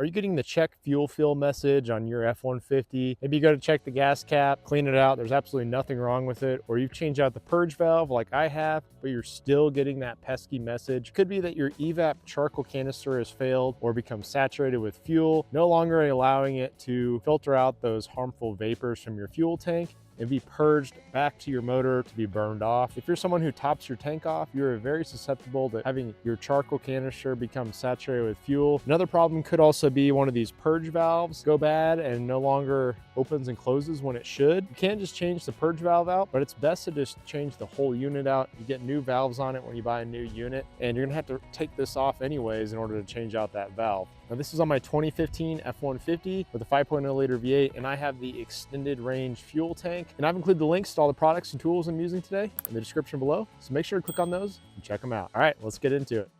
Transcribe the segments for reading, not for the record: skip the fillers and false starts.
Are you getting the check fuel fill message on your F-150? Maybe you go to check the gas cap, clean it out, there's absolutely nothing wrong with it, or you've changed out the purge valve like I have, but you're still getting that pesky message. Could be that your EVAP charcoal canister has failed or become saturated with fuel, no longer allowing it to filter out those harmful vapors from your fuel tank and be purged back to your motor to be burned off. If you're someone who tops your tank off, you're very susceptible to having your charcoal canister become saturated with fuel. Another problem could also be one of these purge valves go bad and no longer opens and closes when it should. You can't just change the purge valve out, but it's best to just change the whole unit out. You get new valves on it when you buy a new unit, and you're gonna have to take this off anyways in order to change out that valve. Now this is on my 2015 F-150 with a 5.0 liter V8, and I have the extended range fuel tank. And I've included the links to all the products and tools I'm using today in the description below. So make sure to click on those and check them out. All right, let's get into it.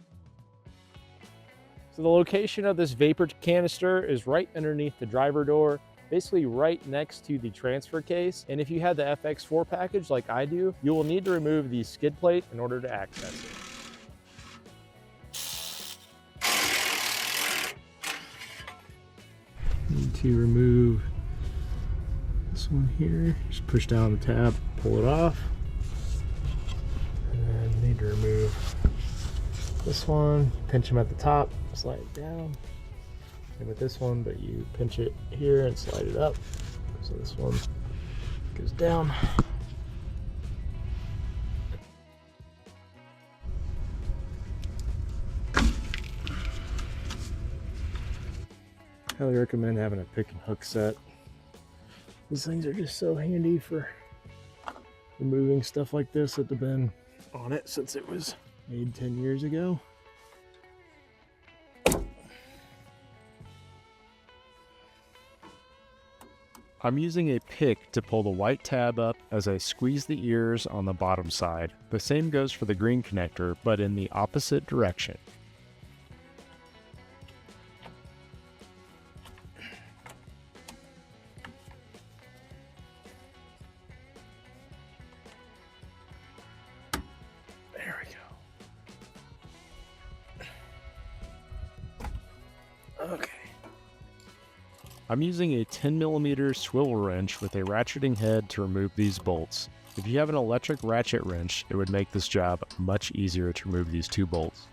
So the location of this vapor canister is right underneath the driver door, basically right next to the transfer case. And if you have the FX4 package like I do, you will need to remove the skid plate in order to access it. Need to remove this one here. Just push down the tab, pull it off. And then need to remove this one, pinch them at the top, slide it down. Same with this one, but you pinch it here and slide it up. So this one goes down. Highly recommend having a pick and hook set. These things are just so handy for removing stuff like this that have been on it since it was made 10 years ago. I'm using a pick to pull the white tab up as I squeeze the ears on the bottom side. The same goes for the green connector, but in the opposite direction. There we go. Okay. I'm using a 10mm swivel wrench with a ratcheting head to remove these bolts. If you have an electric ratchet wrench, it would make this job much easier to remove these two bolts.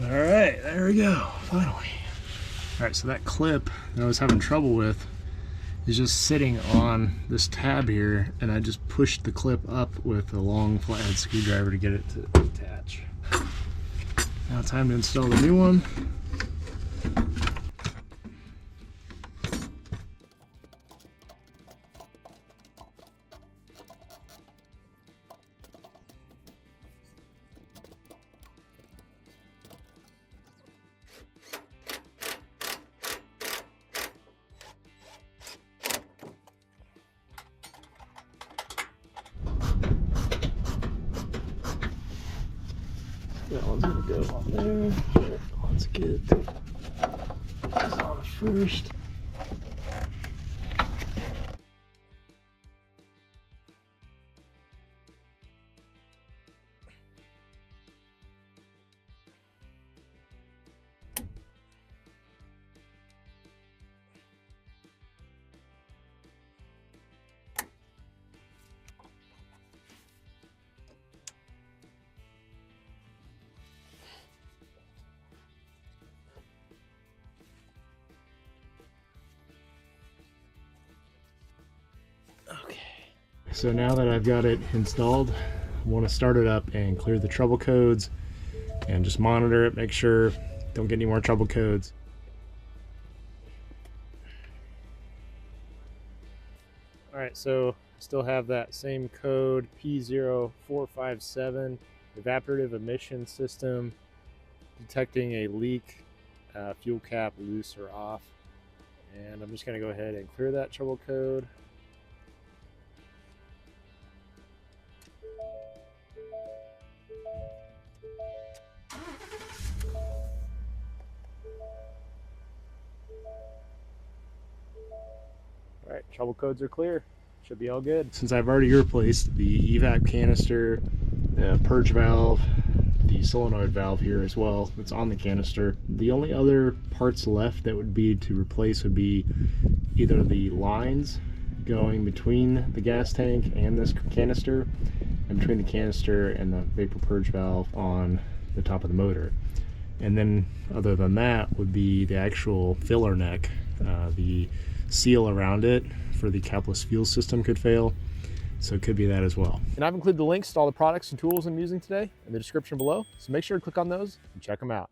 Alright, there we go, finally. Alright, so that clip that I was having trouble with is just sitting on this tab here, and I just pushed the clip up with a long flathead screwdriver to get it to attach. Now time to install the new one. That one's gonna go on there. Let's get this on first. Okay. So now that I've got it installed, I want to start it up and clear the trouble codes and just monitor it, make sure don't get any more trouble codes. All right, so I still have that same code, P0457, evaporative emission system, detecting a leak, fuel cap loose or off. And I'm just gonna go ahead and clear that trouble code. All right, trouble codes are clear. Should be all good. Since I've already replaced the EVAP canister, the purge valve, the solenoid valve here as well, that's on the canister, the only other parts left that would be to replace would be either the lines going between the gas tank and this canister, and between the canister and the vapor purge valve on the top of the motor. And then other than that would be the actual filler neck. The seal around it for the capless fuel system could fail, so it could be that as well. And I've included the links to all the products and tools I'm using today in the description below, so make sure to click on those and check them out.